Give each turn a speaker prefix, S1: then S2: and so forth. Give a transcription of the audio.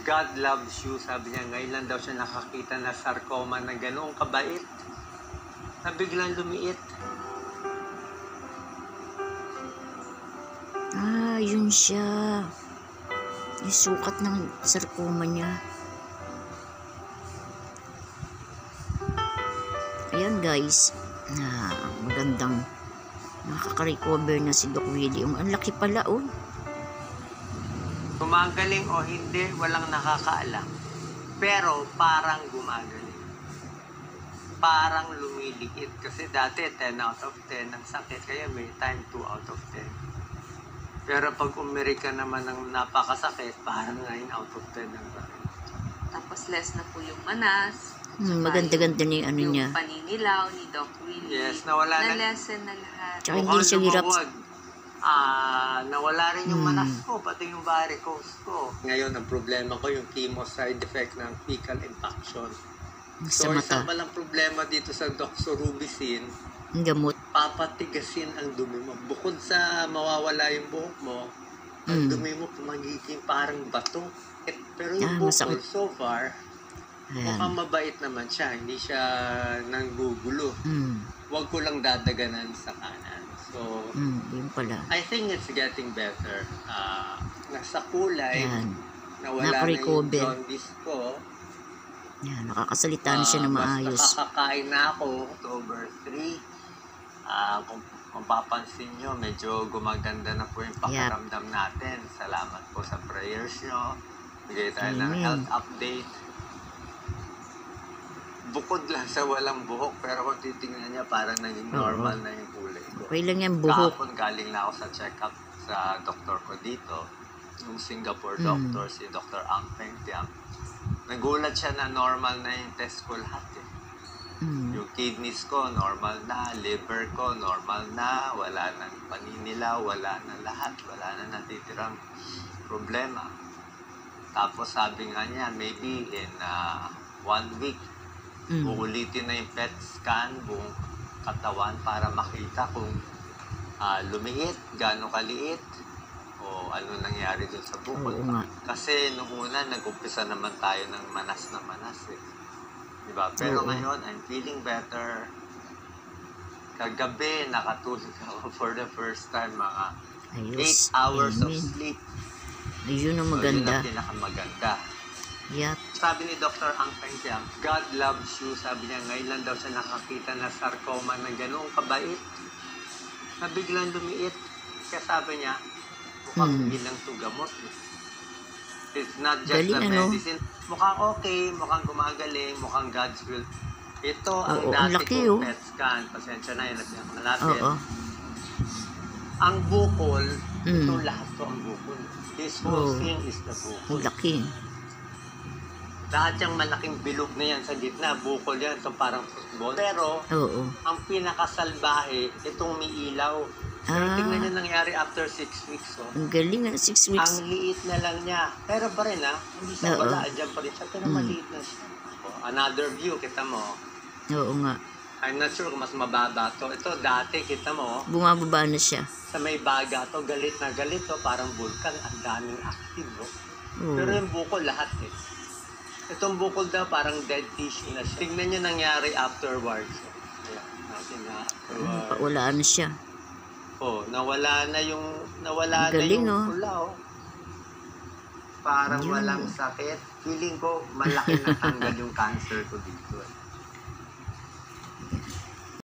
S1: God loves you, sabi niya. Ngayon lang daw siya nakakita na sarcoma na ganoong kabait na biglang lumiit.
S2: Yun siya. Yung sukat ng sarcoma niya. Ayan guys, magandang nakaka-recover na si Doc Willie. Ang laki pala oh.
S1: Gumagaling o hindi, walang nakakaalam. Pero parang gumagaling. Parang lumilikit. Kasi dati 10 out of 10 ang sakit. Kaya may time 2 out of 10. Pero pag umiri ka naman ng napakasakit, parang 9 out of 10 ang sakit.
S3: Tapos less na po yung manas.
S2: Maganda-ganda ni ano
S3: yung
S2: niya.
S3: Yung paninilaw ni Doc Willie.
S1: Yes, nawala na.
S3: Na-lessen na lahat.
S2: Tsaka hindi siya hirap.
S1: Nawala rin yung manas ko, pati yung varicose ko. Ngayon, ang problema ko yung chemo side effect ng fecal impaction.
S2: Sa
S1: So,
S2: mata.
S1: isang palang problema dito sa doxorubicin,
S2: Ang gamot.
S1: papatigasin ang dumi mo. Bukod sa mawawala yung buhok mo, ang dumi mo magiging parang bato. Pero yung bukol,
S2: masakit.
S1: so far, mukhang mabait naman siya. Hindi siya nanggugulo. Huwag ko lang dadaganan sa kanan. So,
S2: yun pala.
S1: I think it's getting better. Nasa kulay,
S2: Yan.
S1: nawala na yung
S2: Nakarecover.
S1: jaundice ko.
S2: Yan, nakakasalita na siya na maayos.
S1: Mas nakakakain na ako, October 3. Kung papansin nyo, medyo gumaganda na po yung pakiramdam natin. Salamat po sa prayers nyo. Bigay tayo ng health update. Bukod lang sa walang buhok, pero kung titingnan niya, parang naging normal na yung kulay ko.
S2: Okay lang yan, buhok.
S1: Kahapon galing na ako sa check-up sa doktor ko dito. Yung Singapore doctor, si Dr. Ang Peng Tiam. Nagulat siya na normal na yung test ko lahat eh. Yung kidneys ko, normal na. Liver ko, normal na. Wala nang paninilaw, wala na lahat. Wala na natitirang problema. Tapos sabi nga niya, maybe in 1 week, uulitin na yung PET scan, buong katawan para makita kung lumiit, gaano kaliit, o ano nangyari dun sa bukol. Kasi nung una, nag-umpisa naman tayo ng manas na manas eh. Diba? Pero ngayon, I'm feeling better. Kagabi, nakatulog ako for the first time, mga 8 hours of sleep.
S2: Ayun ang maganda.
S1: So, yun ang pinakamaganda.
S2: Yep.
S1: Sabi ni Dr. Ang Peng Tiam, God loves you. Sabi niya, ngayon lang daw siya nakakita na sarcoma na ganoong kabait na biglang lumiit. Kaya sabi niya, mukhang hindi lang ito gamot. It's not just the medicine. Mukhang okay, mukhang gumagaling, mukhang God's will. Ito ang dati kong PET scan. Pasensya na yun, malapit. Ang bukol, ito lahat to ang bukol. This whole thing is the bukol.
S2: Ang laki.
S1: Lahat yung malaking bilog na yan sa gitna, bukol yan, so parang football. Pero, ang pinakasalbahe, itong may ilaw. Pero tingnan nyo nangyari after 6 weeks. Oh.
S2: Ang galing, 6 weeks.
S1: Ang liit na lang niya. Pero pa rin hindi siya wala, dyan pa rin siya, pero maliit na siya. Another view, kita mo.
S2: Oo nga.
S1: I'm not sure kung mas mababa to. Ito, dati, kita mo.
S2: Bumababa na siya.
S1: Sa may baga to, galit na galit to, parang vulkan, ang daming active. Pero yung bukol, lahat eh. Itong bukol daw, parang dead tissue na siya. Tingnan nyo nangyari afterwards. Ayan, natin na afterwards.
S2: Wala na siya.
S1: Nawala na yung pula, oh. Parang walang sakit. Feeling ko, malaki na tanggal yung cancer ko dito.